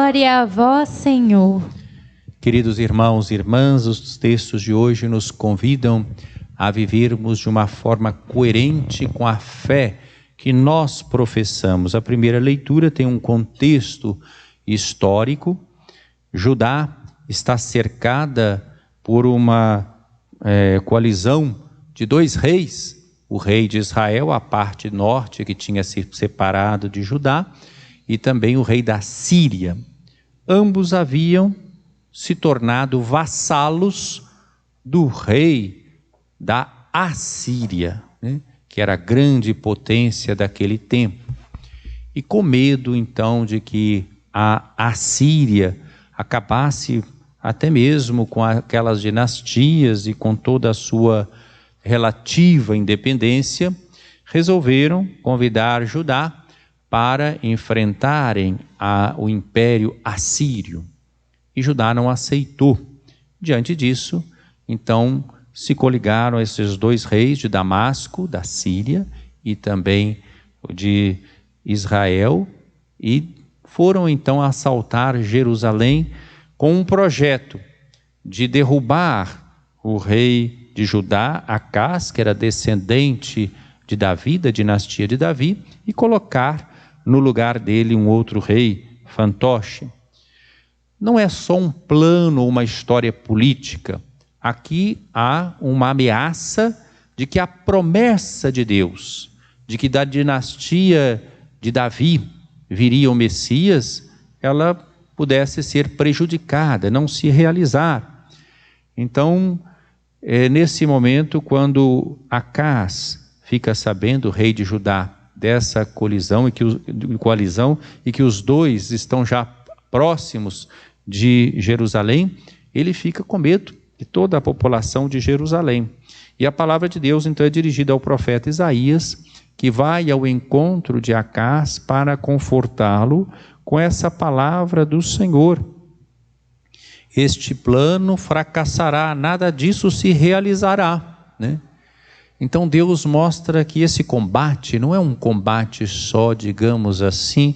Glória a vós, Senhor. Queridos irmãos e irmãs, os textos de hoje nos convidam a vivermos de uma forma coerente com a fé que nós professamos. A primeira leitura tem um contexto histórico. Judá está cercada por uma coalizão de dois reis, o rei de Israel, a parte norte que tinha se separado de Judá, e também o rei da Síria. Ambos haviam se tornado vassalos do rei da Assíria, né? Que era a grande potência daquele tempo. E com medo então de que a Assíria acabasse até mesmo com aquelas dinastias e com toda a sua relativa independência, resolveram convidar Judá para enfrentarem o Império Assírio. E Judá não aceitou. Diante disso, então, se coligaram esses dois reis de Damasco, da Síria, e também de Israel, e foram então assaltar Jerusalém com um projeto de derrubar o rei de Judá, Acás, que era descendente de Davi, da dinastia de Davi, e colocar no lugar dele um outro rei, fantoche. Não é só um plano ou uma história política. Aqui há uma ameaça de que a promessa de Deus, de que da dinastia de Davi viria o Messias, ela pudesse ser prejudicada, não se realizar. Então, nesse momento, quando Acás fica sabendo, o rei de Judá, dessa coalizão e que os dois estão já próximos de Jerusalém, ele fica com medo de toda a população de Jerusalém. E a palavra de Deus então é dirigida ao profeta Isaías, que vai ao encontro de Acás para confortá-lo com essa palavra do Senhor. Este plano fracassará, nada disso se realizará, né? Então Deus mostra que esse combate não é um combate só, digamos assim,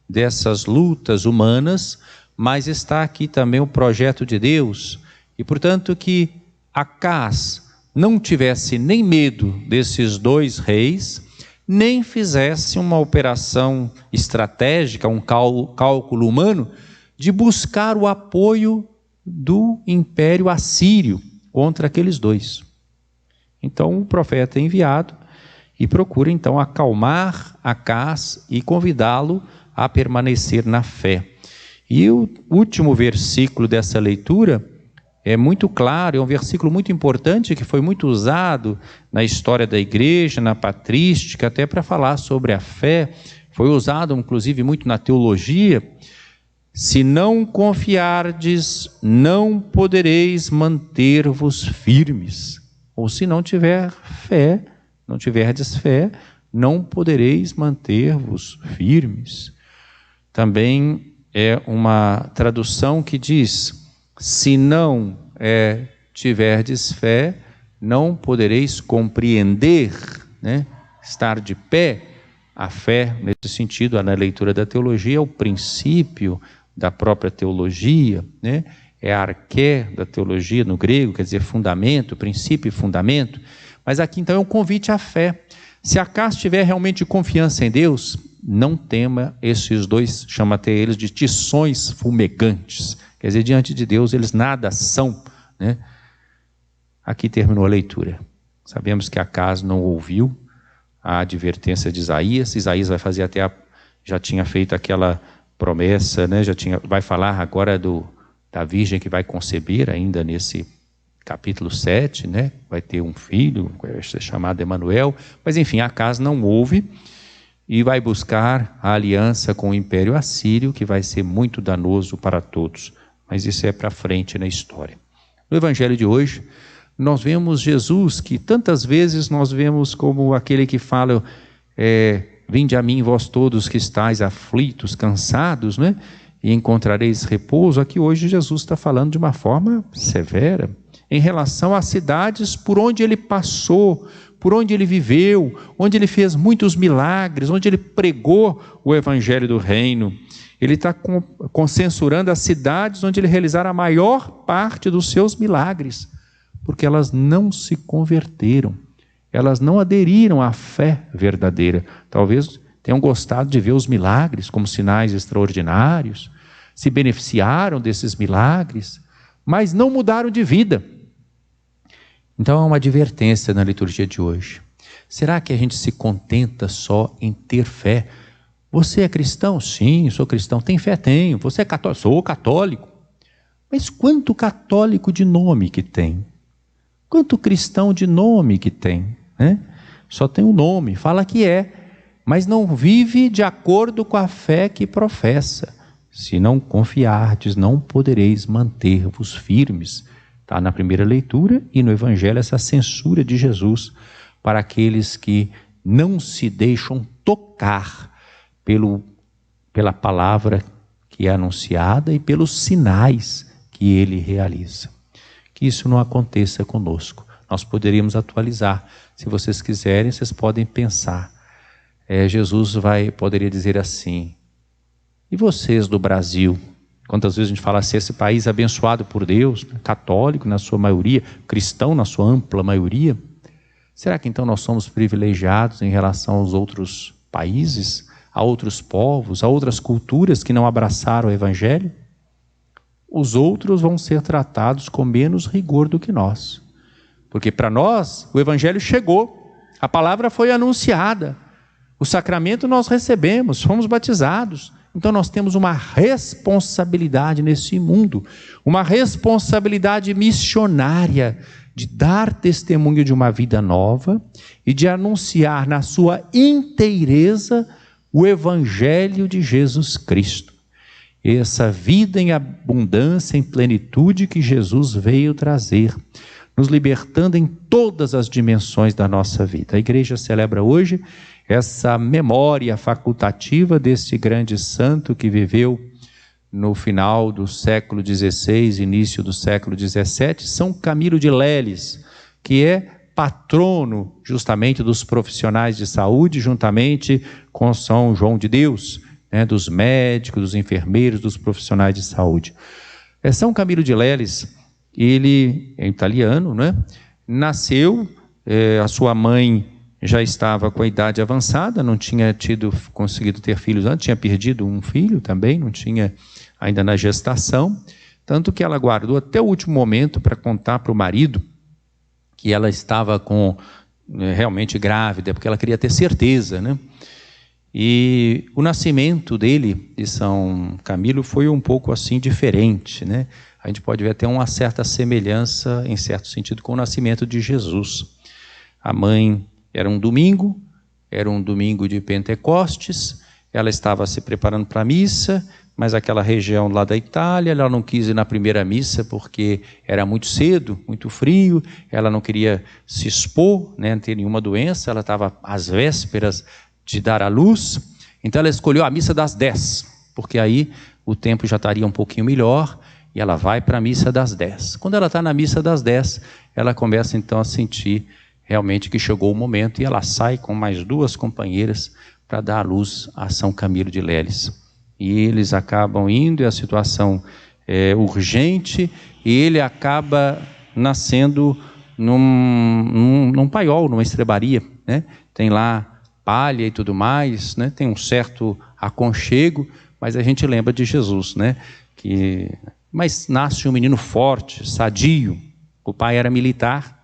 dessas lutas humanas, mas está aqui também o projeto de Deus, e portanto que Acás não tivesse nem medo desses dois reis, nem fizesse uma operação estratégica, um cálculo humano, de buscar o apoio do Império Assírio contra aqueles dois. Então o profeta é enviado e procura então acalmar Acás e convidá-lo a permanecer na fé. E o último versículo dessa leitura é muito claro, é um versículo muito importante que foi muito usado na história da igreja, na patrística, até para falar sobre a fé. Foi usado inclusive muito na teologia. Se não confiardes, não podereis manter-vos firmes. Ou se não tiver fé, não tiverdes fé, não podereis manter-vos firmes. Também é uma tradução que diz: se não tiverdes fé, não podereis compreender, né? Estar de pé. A fé, nesse sentido, na leitura da teologia, é o princípio da própria teologia, né? É a arqué da teologia no grego, quer dizer fundamento, princípio e fundamento. Mas aqui então é um convite à fé. Se Acás tiver realmente confiança em Deus, não tema esses dois, chama até eles de tições fumegantes. Quer dizer, diante de Deus eles nada são, né? Aqui terminou a leitura. Sabemos que Acás não ouviu a advertência de Isaías. Isaías vai fazer já tinha feito aquela promessa, né? Vai falar agora da virgem que vai conceber ainda nesse capítulo 7, né? Vai ter um filho, vai ser chamado Emanuel, mas enfim, Acás não ouve e vai buscar a aliança com o Império Assírio, que vai ser muito danoso para todos, mas isso é para frente na história. No Evangelho de hoje, nós vemos Jesus, que tantas vezes nós vemos como aquele que fala, vinde a mim vós todos que estáis aflitos, cansados, né? E encontrareis repouso. Aqui hoje Jesus está falando de uma forma severa, em relação às cidades por onde ele passou, por onde ele viveu, onde ele fez muitos milagres, onde ele pregou o Evangelho do Reino. Ele está censurando as cidades onde ele realizara a maior parte dos seus milagres, porque elas não se converteram, elas não aderiram à fé verdadeira. Talvez tenham gostado de ver os milagres como sinais extraordinários, se beneficiaram desses milagres, mas não mudaram de vida. Então há uma advertência na liturgia de hoje. Será que a gente se contenta só em ter fé? Você é cristão? Sim, sou cristão. Tem fé? Tenho. Você é católico? Sou católico. Mas quanto católico de nome que tem? Quanto cristão de nome que tem? Só tem um nome, fala que é, mas não vive de acordo com a fé que professa. Se não confiardes, não podereis manter-vos firmes. Está na primeira leitura e no Evangelho essa censura de Jesus para aqueles que não se deixam tocar pela palavra que é anunciada e pelos sinais que ele realiza. Que isso não aconteça conosco. Nós poderíamos atualizar. Se vocês quiserem, vocês podem pensar. Jesus poderia dizer assim: e vocês do Brasil? Quantas vezes a gente fala assim, esse país abençoado por Deus, católico na sua maioria, cristão na sua ampla maioria, será que então nós somos privilegiados em relação aos outros países, a outros povos, a outras culturas que não abraçaram o Evangelho? Os outros vão ser tratados com menos rigor do que nós, porque para nós o Evangelho chegou, a palavra foi anunciada, o sacramento nós recebemos, fomos batizados. Então nós temos uma responsabilidade nesse mundo, uma responsabilidade missionária de dar testemunho de uma vida nova e de anunciar na sua inteireza o Evangelho de Jesus Cristo. Essa vida em abundância, em plenitude que Jesus veio trazer, nos libertando em todas as dimensões da nossa vida. A igreja celebra hoje essa memória facultativa desse grande santo que viveu no final do século XVI, início do século XVII, São Camilo de Leles, que é patrono justamente dos profissionais de saúde, juntamente com São João de Deus, dos médicos, dos enfermeiros, dos profissionais de saúde. São Camilo de Leles, ele é italiano, nasceu, a sua mãe já estava com a idade avançada, não tinha conseguido ter filhos antes, tinha perdido um filho também, não tinha ainda na gestação, tanto que ela guardou até o último momento para contar para o marido que ela estava realmente grávida, porque ela queria ter certeza, E o nascimento dele, de São Camilo, foi um pouco assim diferente, A gente pode ver até uma certa semelhança, em certo sentido, com o nascimento de Jesus. A mãe era um domingo de Pentecostes, ela estava se preparando para a missa, mas aquela região lá da Itália, ela não quis ir na primeira missa porque era muito cedo, muito frio, ela não queria se expor, não ter nenhuma doença, ela estava às vésperas de dar à luz, então ela escolheu a missa das 10, porque aí o tempo já estaria um pouquinho melhor, e ela vai para a missa das 10. Quando ela está na missa das 10, ela começa então a sentir realmente que chegou o momento, e ela sai com mais 2 companheiras para dar à luz a São Camilo de Leles. E eles acabam indo, e a situação é urgente, e ele acaba nascendo num paiol, numa estrebaria, Tem lá palha e tudo mais, Tem um certo aconchego, mas a gente lembra de Jesus, Mas nasce um menino forte, sadio, o pai era militar,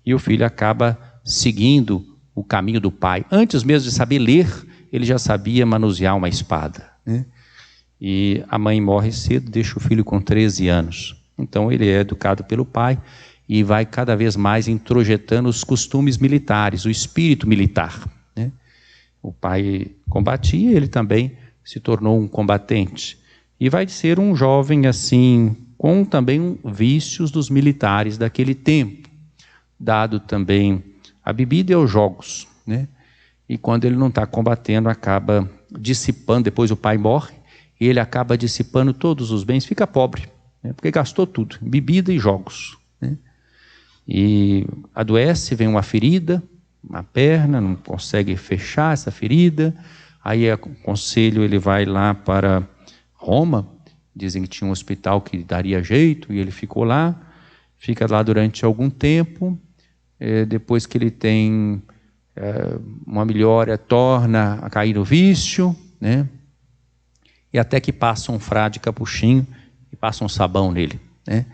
e o filho acaba seguindo o caminho do pai. Antes mesmo de saber ler, ele já sabia manusear uma espada, E a mãe morre cedo, deixa o filho com 13 anos. Então ele é educado pelo pai e vai cada vez mais introjetando os costumes militares, o espírito militar, O pai combatia, ele também se tornou um combatente. E vai ser um jovem assim, com também vícios dos militares daquele tempo, dado também a bebida e aos jogos, E quando ele não está combatendo, acaba dissipando, depois o pai morre, e ele acaba dissipando todos os bens, fica pobre, porque gastou tudo, bebida e jogos, E adoece, vem uma ferida na perna, não consegue fechar essa ferida, aí o conselho, ele vai lá para Roma. Dizem que tinha um hospital que daria jeito, e ele ficou lá, fica lá durante algum tempo. Depois que ele tem uma melhora, torna a cair no vício, né? E até que passa um frade capuchinho e passa um sabão nele, né?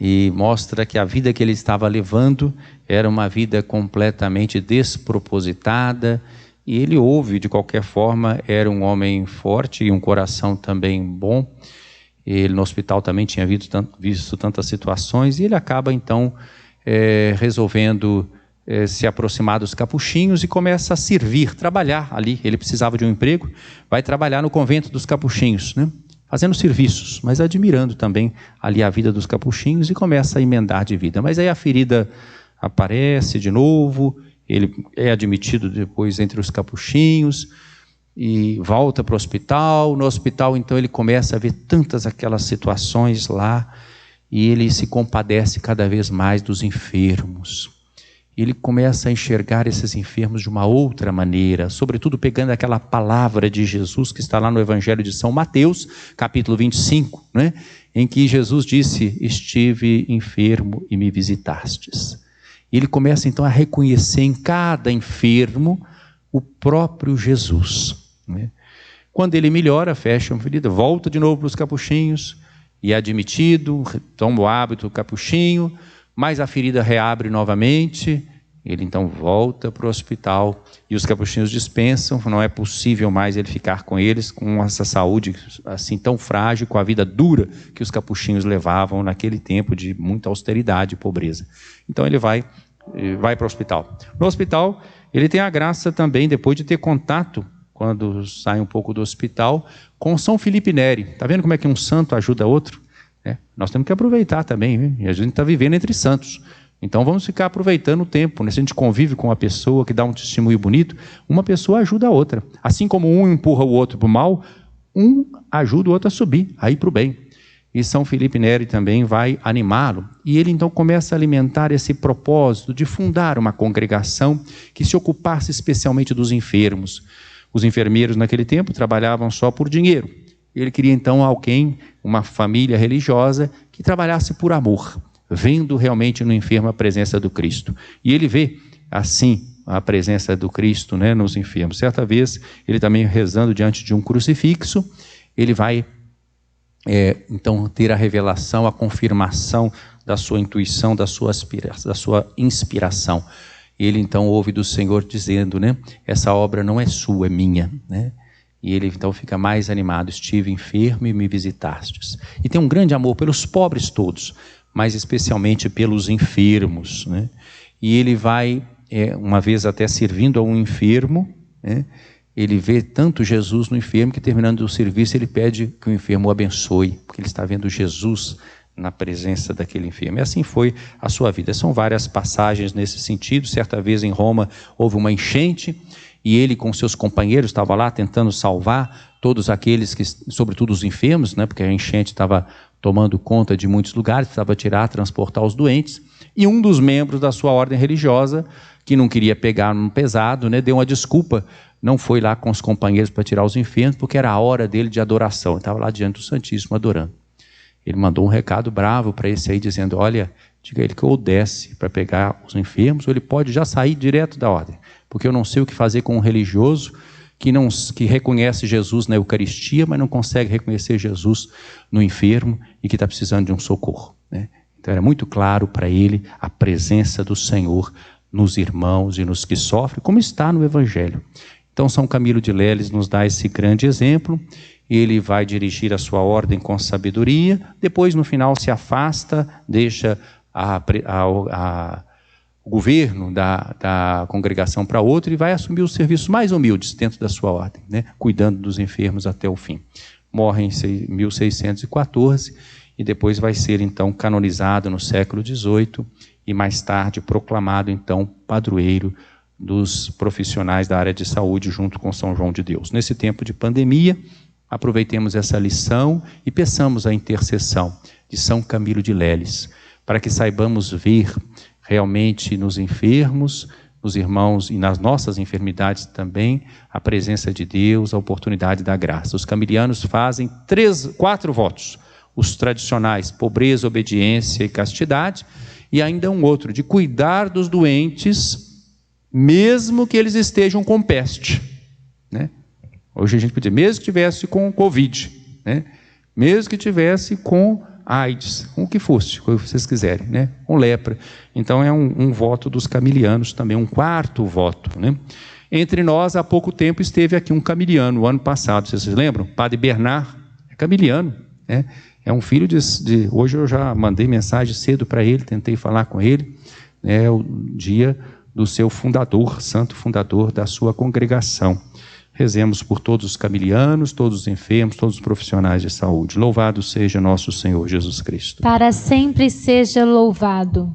E mostra que a vida que ele estava levando era uma vida completamente despropositada, e ele ouve, de qualquer forma, era um homem forte e um coração também bom. Ele no hospital também tinha visto tantas situações, e ele acaba então resolvendo se aproximar dos capuchinhos e começa a servir, trabalhar ali. Ele precisava de um emprego, vai trabalhar no convento dos capuchinhos, né? Fazendo serviços, mas admirando também ali a vida dos capuchinhos, e começa a emendar de vida. Mas aí a ferida aparece de novo, ele é admitido depois entre os capuchinhos e volta para o hospital. No hospital, então, ele começa a ver tantas aquelas situações lá, e ele se compadece cada vez mais dos enfermos. Ele começa a enxergar esses enfermos de uma outra maneira, sobretudo pegando aquela palavra de Jesus que está lá no Evangelho de São Mateus, capítulo 25, né? Em que Jesus disse: estive enfermo e me visitastes. E ele começa então a reconhecer em cada enfermo o próprio Jesus, né? Quando ele melhora, fecha uma ferida, volta de novo para os capuchinhos, e é admitido, toma o hábito do capuchinho, mas a ferida reabre novamente. Ele então volta para o hospital, e os capuchinhos dispensam. Não é possível mais ele ficar com eles, com essa saúde assim tão frágil, com a vida dura que os capuchinhos levavam naquele tempo de muita austeridade e pobreza. Então ele vai para o hospital. No hospital, ele tem a graça também, depois de ter contato, quando sai um pouco do hospital, com São Filipe Neri. Está vendo como é que um santo ajuda outro? Nós temos que aproveitar também, viu? E a gente está vivendo entre santos, então vamos ficar aproveitando o tempo, né? Se a gente convive com uma pessoa que dá um testemunho bonito, uma pessoa ajuda a outra. Assim como um empurra o outro para o mal, um ajuda o outro a subir, a ir para o bem. E São Filipe Neri também vai animá-lo, e ele então começa a alimentar esse propósito de fundar uma congregação que se ocupasse especialmente dos enfermos. Os enfermeiros naquele tempo trabalhavam só por dinheiro. Ele queria então alguém, uma família religiosa, que trabalhasse por amor, vendo realmente no enfermo a presença do Cristo. E ele vê, assim, a presença do Cristo, né, nos enfermos. Certa vez, ele também rezando diante de um crucifixo, ele vai, então, ter a revelação, a confirmação da sua intuição, da sua inspiração. Ele então ouve do Senhor dizendo, né, essa obra não é sua, é minha, né? E ele então fica mais animado: estive enfermo e me visitastes. E tem um grande amor pelos pobres todos, mas especialmente pelos enfermos, né? E ele vai, uma vez até servindo a um enfermo, né? Ele vê tanto Jesus no enfermo que, terminando o serviço, ele pede que o enfermo o abençoe, porque ele está vendo Jesus na presença daquele enfermo. E assim foi a sua vida. São várias passagens nesse sentido. Certa vez em Roma houve uma enchente, e ele com seus companheiros estava lá tentando salvar todos aqueles que, sobretudo os enfermos, né, porque a enchente estava tomando conta de muitos lugares, precisava tirar, transportar os doentes. E um dos membros da sua ordem religiosa, que não queria pegar no pesado, né, deu uma desculpa, não foi lá com os companheiros para tirar os enfermos, porque era a hora dele de adoração. Ele estava lá diante do Santíssimo adorando. Ele mandou um recado bravo para esse aí, dizendo: olha, diga a ele que ou desce para pegar os enfermos, ou ele pode já sair direto da ordem, porque eu não sei o que fazer com um religioso que reconhece Jesus na Eucaristia, mas não consegue reconhecer Jesus no enfermo e que está precisando de um socorro, né? Então era muito claro para ele a presença do Senhor nos irmãos e nos que sofrem, como está no Evangelho. Então São Camilo de Leles nos dá esse grande exemplo. Ele vai dirigir a sua ordem com sabedoria, depois no final se afasta, deixa o governo da congregação para outro e vai assumir os serviços mais humildes dentro da sua ordem, né? Cuidando dos enfermos até o fim. Morre em 1614 e depois vai ser então canonizado no século XVIII e mais tarde proclamado então padroeiro dos profissionais da área de saúde junto com São João de Deus. Nesse tempo de pandemia, aproveitemos essa lição e peçamos a intercessão de São Camilo de Leles, para que saibamos ver realmente nos enfermos nos irmãos e nas nossas enfermidades também, a presença de Deus, a oportunidade da graça. Os camilianos fazem 4 votos, os tradicionais, pobreza, obediência e castidade, e ainda um outro, de cuidar dos doentes, mesmo que eles estejam com peste, né? Hoje a gente pode dizer, mesmo que tivesse com Covid, né? Mesmo que tivesse com AIDS, com o que fosse, o que vocês quiserem, né? Com lepra. Então é um voto dos camilianos também, um 4º voto, né? Entre nós, há pouco tempo, esteve aqui um camiliano, o ano passado, vocês se lembram? Padre Bernard, é camiliano, né? É um filho hoje eu já mandei mensagem cedo para ele, tentei falar com ele, é o dia do seu fundador, santo fundador da sua congregação. Rezemos por todos os camilianos, todos os enfermos, todos os profissionais de saúde. Louvado seja nosso Senhor Jesus Cristo. Para sempre seja louvado.